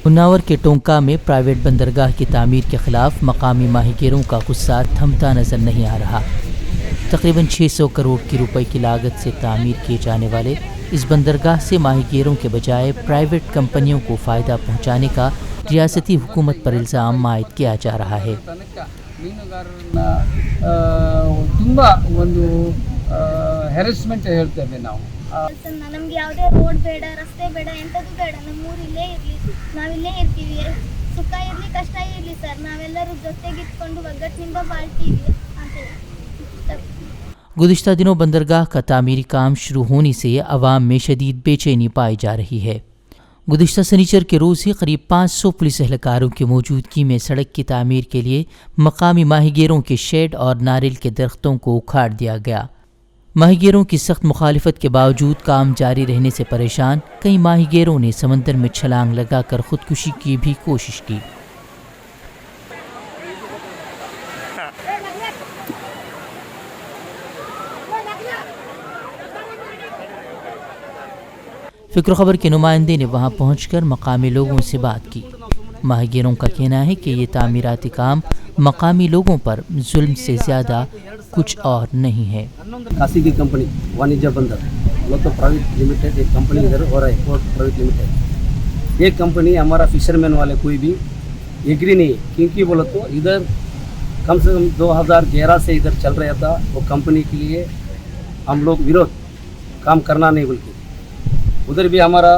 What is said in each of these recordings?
उन्नावर के टोंका में प्राइवेट बंदरगाह की तामीर के खिलाफ मकामी माहीगीरों का गुस्सा थमता नजर नहीं आ रहा। तकरीबन 600 करोड़ की रुपए की लागत से तामीर किए जाने वाले इस बंदरगाह से माहीगीरों के बजाय प्राइवेट कंपनियों को फ़ायदा पहुंचाने का रियासती हुकूमत पर इल्ज़ाम आयद किया जा रहा है। ಹೆರಾಸ್ಮೆಂಟ್ ಹೇಳ್ತೇವೆ ನಾವು ನಮಗೆ ಯಾವುದೇ ರೋಡ್ ಬೇಡ, ರಸ್ತೆ ಬೇಡ, ಎಂಥದ್ದು ಬೇಡ. ನಮ್ಮೂರು ಇಲ್ಲೇ ಇರಲಿ, ನಾವಿಲ್ಲೇ ಇರ್ತೀವಿ. ಸುಖ ಇರಲಿ, ಕಷ್ಟ ಇರಲಿ ಸರ್, ನಾವೆಲ್ಲರೂ ಜೊತೆಗಿಟ್ಕೊಂಡು ಒಗ್ಗಟ್ಟಿನಿಂದ ಬಾಳ್ತೀವಿ ಅಂತ। गुज़िश्ता दिनों बंदरगाह का तामीरी काम शुरू होने से अवाम में शदीद बेचैनी पाई जा रही है। गुज़िश्ता शनिचर के रोज़ ही करीब 500 पुलिस एहलकारों की मौजूदगी में सड़क की तामीर के लिए मकामी माहीगीरों के शेड और नारियल के दरख्तों को उखाड़ दिया गया। माहीगीरों की सख्त मुखालिफत के बावजूद काम जारी रहने से परेशान कई माहीगीरों ने समंदर में छलांग लगाकर खुदकुशी की भी कोशिश की। फिक्र खबर के नुमाइंदे ने वहां पहुंचकर मकामी लोगों से बात की। माहीगीरों का कहना है कि ये तामीराती काम मकामी लोगों पर जुल्म से ज़्यादा कुछ और नहीं है। काशी की कंपनी वाणिज्य बंदर वो तो प्राइवेट लिमिटेड एक कंपनी इधर हो रहा है, पोर्ट प्राइवेट लिमिटेड। ये कंपनी हमारा फिशरमैन वाले कोई भी एग्री नहीं है, क्योंकि बोलो तो इधर कम से कम 2011 से इधर चल रहा था। वो कंपनी के लिए हम लोग विरोध काम करना नहीं बोल के, उधर भी हमारा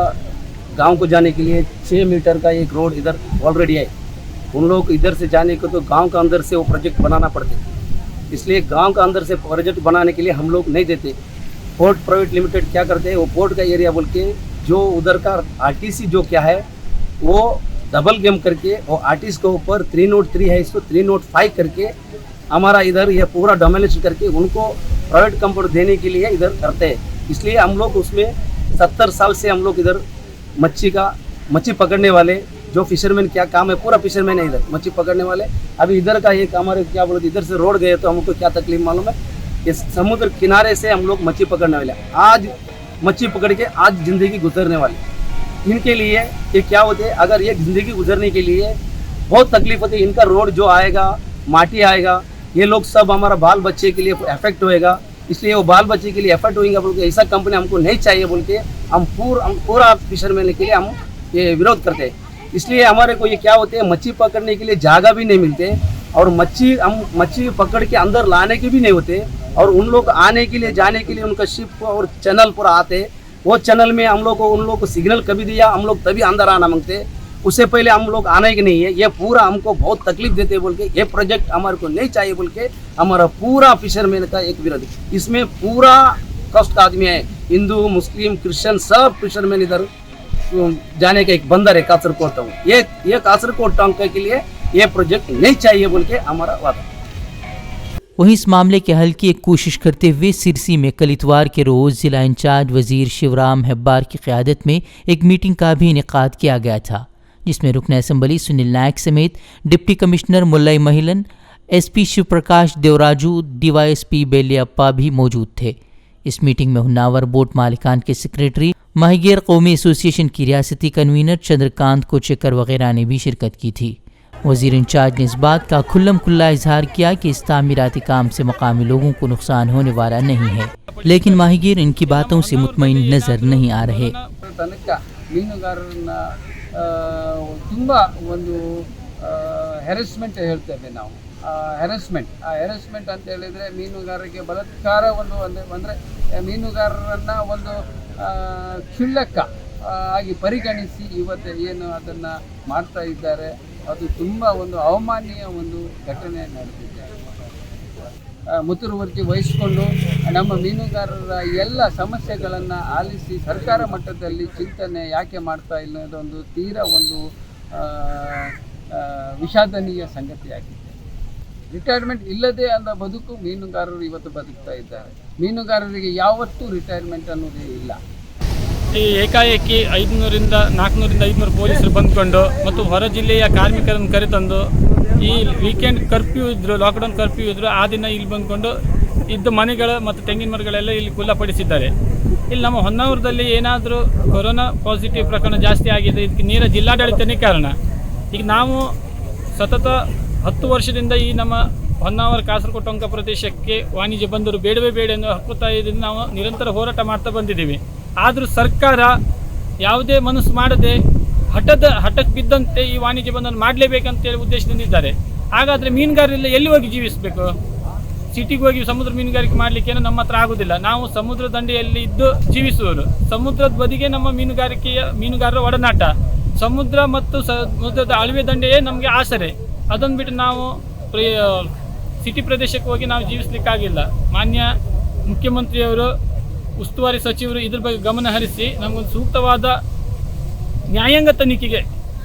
गांव को जाने के लिए 6 मीटर का एक रोड इधर ऑलरेडी है। उन लोग इधर से जाने को तो गांव का अंदर से वो प्रोजेक्ट बनाना पड़ते, इसलिए गांव का अंदर से प्रोजेक्ट बनाने के लिए हम लोग नहीं देते। पोर्ट प्राइवेट लिमिटेड क्या करते हैं, वो पोर्ट का एरिया बोल के जो उधर का आरटीसी जो क्या है वो डबल गेम करके वो आर्टिस्ट के ऊपर 303 है, इसको 305 करके हमारा इधर यह पूरा डोमिनेशन करके उनको प्राइवेट कंपनी देने के लिए इधर करते हैं। इसलिए हम लोग उसमें 70 साल से हम लोग इधर मच्छी पकड़ने वाले जो फिशरमैन क्या काम है, पूरा फिशरमैन है इधर मच्छी पकड़ने वाले। अभी इधर का एक हमारे क्या बोलते इधर से रोड गए तो हमको क्या तकलीफ मालूम है, कि समुद्र किनारे से हम लोग मच्छी पकड़ने वाले, आज मच्छी पकड़ के आज ज़िंदगी गुजरने वाले। इनके लिए ये क्या होते हैं, अगर ये ज़िंदगी गुजरने के लिए बहुत तकलीफ होती है। इनका रोड जो आएगा, माटी आएगा, ये लोग सब हमारा बाल बच्चे के लिए इफेक्ट होएगा। इसलिए वो बाल बच्चे के लिए एफर्ट होएगा बोल के ऐसा कंपनी हमको नहीं चाहिए बोल के हम पूरा फिशरमैन के लिए हम ये विरोध करते हैं। इसलिए हमारे को ये क्या होते हैं, मच्छी पकड़ने के लिए जगह भी नहीं मिलते और मच्छी पकड़ के अंदर लाने के भी नहीं होते। और उन लोग आने के लिए जाने के लिए उनका शिप और चैनल पूरा आते, वो चैनल में हम लोग को सिग्नल कभी दिया हम लोग तभी अंदर आना मांगते, उससे पहले हम लोग आना ही नहीं है। ये पूरा हमको बहुत तकलीफ देते बोल के ये प्रोजेक्ट हमारे को नहीं चाहिए बोल के हमारा पूरा फिशरमैन का एक विरोध। इसमें पूरा कास्ट का आदमी है, हिंदू मुस्लिम क्रिश्चियन सब फिशरमैन इधर जाने का एक बंदर है कासरकोट टाउन। ये कासरकोट टाउन के लिए ये प्रोजेक्ट नहीं चाहिए बोल के हमारा वादा। वहीं इस मामले के हल की एक कोशिश करते हुए सिरसी में कल इतवार के रोज़ जिला इंचार्ज वजीर शिवराम हेब्बार की क़यादत में एक मीटिंग का भी इनेकाद किया गया था, जिसमें रुकन असम्बली सुनील नायक समेत डिप्टी कमिश्नर मुल्लाई महिलन, एसपी शिव प्रकाश देवराजू, डीवाईएसपी बेलियाप्पा भी मौजूद थे। इस मीटिंग में हुन्नावर बोट मालिकान के सेक्रेटरी, माहीगीर कौमी एसोसिएशन की रियासती कन्वीनर चंद्रकांत कोचेकर वगैरह ने भी शिरकत की थी। वजीर इंचार्ज ने इस बात का खुल्लम खुल्ला इजहार किया कि इस तामीराती काम से मकामी लोगों को नुकसान होने वाला नहीं है, लेकिन माहीगीर इनकी बातों से मुतमईन नजर नहीं आ रहे। ತುಂಬ ಒಂದು ಹೆರಾಸ್ಮೆಂಟ್ ಹೇಳ್ತೇವೆ ನಾವು। ಹೆರಾಸ್ಮೆಂಟ್ ಅಂತ ಹೇಳಿದರೆ ಮೀನುಗಾರರಿಗೆ ಬಲಾತ್ಕಾರ ಅಂದರೆ ಮೀನುಗಾರರನ್ನು ಒಂದು ಕ್ಷುಲ್ಲಕ ಆಗಿ ಪರಿಗಣಿಸಿ ಇವತ್ತು ಏನು ಅದನ್ನು ಮಾಡ್ತಾ ಇದ್ದಾರೆ, ಅದು ತುಂಬ ಒಂದು ಅವಮಾನೀಯ ಒಂದು ಘಟನೆ ನಡೆದಿದೆ। ಮುತುವರ್ಜಿ ವಹಿಸಿಕೊಂಡು ನಮ್ಮ ಮೀನುಗಾರರ ಎಲ್ಲ ಸಮಸ್ಯೆಗಳನ್ನು ಆಲಿಸಿ ಸರ್ಕಾರ ಮಟ್ಟದಲ್ಲಿ ಚಿಂತನೆ ಯಾಕೆ ಮಾಡ್ತಾ ಇಲ್ಲ ಅನ್ನೋದೊಂದು ತೀರಾ ಒಂದು ವಿಷಾದನೀಯ ಸಂಗತಿಯಾಗಿದೆ। ರಿಟೈರ್ಮೆಂಟ್ ಇಲ್ಲದೆ ಅಂದ ಬದುಕು ಮೀನುಗಾರರು ಇವತ್ತು ಬದುಕ್ತಾ ಇದ್ದಾರೆ। ಮೀನುಗಾರರಿಗೆ ಯಾವತ್ತೂ ರಿಟೈರ್ಮೆಂಟ್ ಅನ್ನೋದೇ ಇಲ್ಲ। ಈ ಏಕಾಏಕಿ 500ರಿಂದ 400ರಿಂದ 500 ಪೊಲೀಸರು ಬಂದ್ಕೊಂಡು ಮತ್ತು ಹೊರ ಜಿಲ್ಲೆಯ ಕಾರ್ಮಿಕರನ್ನು ಕರೆತಂದು ಈ ವೀಕೆಂಡ್ ಕರ್ಫ್ಯೂ ಇದ್ದರು, ಲಾಕ್ಡೌನ್ ಕರ್ಫ್ಯೂ ಇದ್ದರು, ಆ ದಿನ ಇಲ್ಲಿ ಬಂದ್ಕೊಂಡು ಇದ್ದ ಮನೆಗಳ ಮತ್ತು ತೆಂಗಿನ ಮರಗಳೆಲ್ಲ ಇಲ್ಲಿ ಖುಲ್ಲಾಪಡಿಸಿದ್ದಾರೆ। ಇಲ್ಲಿ ನಮ್ಮ ಹೊನ್ನಾವರದಲ್ಲಿ ಏನಾದರೂ ಕೊರೋನಾ ಪಾಸಿಟಿವ್ ಪ್ರಕರಣ ಜಾಸ್ತಿ ಆಗಿದೆ, ಇದಕ್ಕೆ ನೇರ ಜಿಲ್ಲಾಡಳಿತನೇ ಕಾರಣ. ಈಗ ನಾವು ಸತತ 10 ವರ್ಷದಿಂದ ಈ ನಮ್ಮ ಹೊನ್ನಾವರ ಕಾಸರಗೋಡು ಟೊಂಕ ಪ್ರದೇಶಕ್ಕೆ ವಾಣಿಜ್ಯ ಬಂದರು ಬೇಡವೇ ಬೇಡ ಎಂದು ಹಕ್ಕುತ್ತಾಯದಿಂದ ನಾವು ನಿರಂತರ ಹೋರಾಟ ಮಾಡ್ತಾ ಬಂದಿದ್ದೀವಿ. ಆದರೂ ಸರ್ಕಾರ ಯಾವುದೇ ಮನಸ್ಸು ಮಾಡದೆ ಹಠಕ್ಕೆ ಬಿದ್ದಂತೆ ಈ ವಾಣಿಜ್ಯ ಬಂಧನ ಮಾಡಲೇಬೇಕಂತೇಳಿ ಉದ್ದೇಶದಿಂದ ಇದ್ದಾರೆ. ಹಾಗಾದರೆ ಮೀನುಗಾರರೆಲ್ಲ ಎಲ್ಲಿ ಹೋಗಿ ಜೀವಿಸಬೇಕು? ಸಿಟಿಗೆ ಹೋಗಿ ಸಮುದ್ರ ಮೀನುಗಾರಿಕೆ ಮಾಡಲಿಕ್ಕೇನೋ ನಮ್ಮ ಹತ್ರ ಆಗೋದಿಲ್ಲ. ನಾವು ಸಮುದ್ರ ದಂಡೆಯಲ್ಲಿ ಇದ್ದು ಜೀವಿಸುವವರು. ಸಮುದ್ರದ ಬದಿಗೆ ನಮ್ಮ ಮೀನುಗಾರರ ಒಡನಾಟ. ಸಮುದ್ರ ಮತ್ತು ಸಮುದ್ರದ ಅಳಿವೆ ದಂಡೆಯೇ ನಮಗೆ ಆಸರೆ. ಅದನ್ನು ಬಿಟ್ಟು ನಾವು ಸಿಟಿ ಪ್ರದೇಶಕ್ಕೆ ಹೋಗಿ ನಾವು ಜೀವಿಸಲಿಕ್ಕಾಗಿಲ್ಲ. ಮಾನ್ಯ ಮುಖ್ಯಮಂತ್ರಿಯವರು, ಉಸ್ತುವಾರಿ ಸಚಿವರು ಇದ್ರ ಬಗ್ಗೆ ಗಮನ ಹರಿಸಿ ನಮಗೊಂದು ಸೂಕ್ತವಾದ ನ್ಯಾಯಾಂಗ ತನಿಖೆಗೆ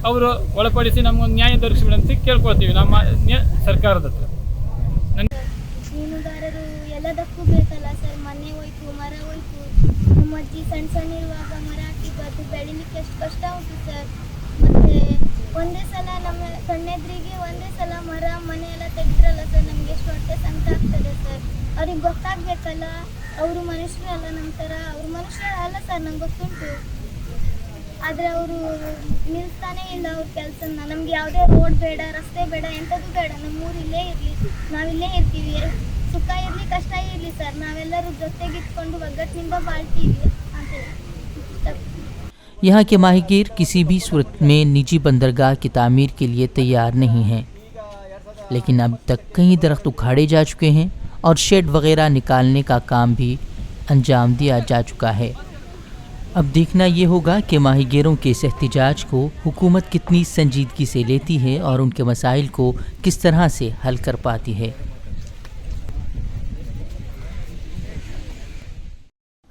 ಅವರು ಒಳಪಡಿಸಿ ನಮಗೊಂದು ನ್ಯಾಯ ದೊರಕಿಸಿಬಿಡಂತ ಕೇಳ್ಕೊಳ್ತೀವಿ ನಮ್ಮ ಸರ್ಕಾರದ ಹತ್ರ. ಮೀನುಗಾರರು ಎಲ್ಲದಕ್ಕೂ ಬೇಕಲ್ಲ ಸರ್. ಮನೆ ಹೋಯ್ತು, ಮರ ಹೋಯ್ತು. ನಮ್ಮ ಅಜ್ಜಿ ಸಣ್ಣ ಇರುವಾಗ ಮರ ಹಾಕಿದ್ದು, ಅದು ಬೆಳಿಲಿಕ್ಕೆ ಎಷ್ಟು ಕಷ್ಟ ಉಂಟು ಸರ್. ಮತ್ತು ಒಂದೇ ಸಲ ನಮ್ಮ ಕಣ್ಣೆದ್ರಿಗೆ ಒಂದೇ ಸಲ ಮನೆ ಎಲ್ಲ ತೆಗೆದ್ರಲ್ಲ ಸರ್, ನಮಗೆ ಎಷ್ಟು ಹೊಟ್ಟೆ ಸಂಕಟ ಆಗ್ತದೆ ಸರ್. ಅವ್ರಿಗೆ ಗೊತ್ತಾಗಬೇಕಲ್ಲ, ಅವರು ಮನುಷ್ಯರಲ್ಲ ನಮ್ಮ ಥರ. ಅವರು ಮನುಷ್ಯರಲ್ಲ ಸರ್, ನಂಗೆ ಗೊತ್ತುಂಟು. ಆದರೆ ಅವರು ನಿಲ್ಲಿಸ್ತಾನೇ ಇಲ್ಲ ಅವ್ರ ಕೆಲಸನ. ನಮ್ಗೆ ಯಾವುದೇ ರೋಡ್ ಬೇಡ, ರಸ್ತೆ ಬೇಡ, ಎಂಥದ್ದು ಬೇಡ. ನಮ್ಮೂರು ಇಲ್ಲೇ ಇರಲಿ, ನಾವಿಲ್ಲೇ ಇರ್ತೀವಿ. ಸುಖ ಇರಲಿ, ಕಷ್ಟ ಇರಲಿ ಸರ್, ನಾವೆಲ್ಲರೂ ಜೊತೆಗಿಟ್ಕೊಂಡು ಒಗ್ಗಟ್ಟಿನಿಂದ ಬಾಳ್ತೀವಿ ಅಂತ. यहाँ के माहीगीर किसी भी सूरत में निजी बंदरगाह की तामीर के लिए तैयार नहीं हैं, लेकिन अब तक कई दरख्त उखाड़े जा चुके हैं और शेड वगैरह निकालने का काम भी अंजाम दिया जा चुका है। अब देखना ये होगा कि माहीगीरों के इस एहतिजाज को हुकूमत कितनी संजीदगी से लेती है और उनके मसाइल को किस तरह से हल कर पाती है।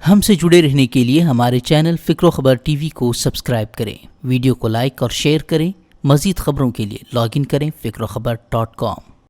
हमसे जुड़े रहने के लिए हमारे चैनल फ़िक्र ख़बर टीवी को सब्सक्राइब करें, वीडियो को लाइक और शेयर करें। मज़ीद ख़बरों के लिए लॉगिन करें फ़िक्रखबर.com।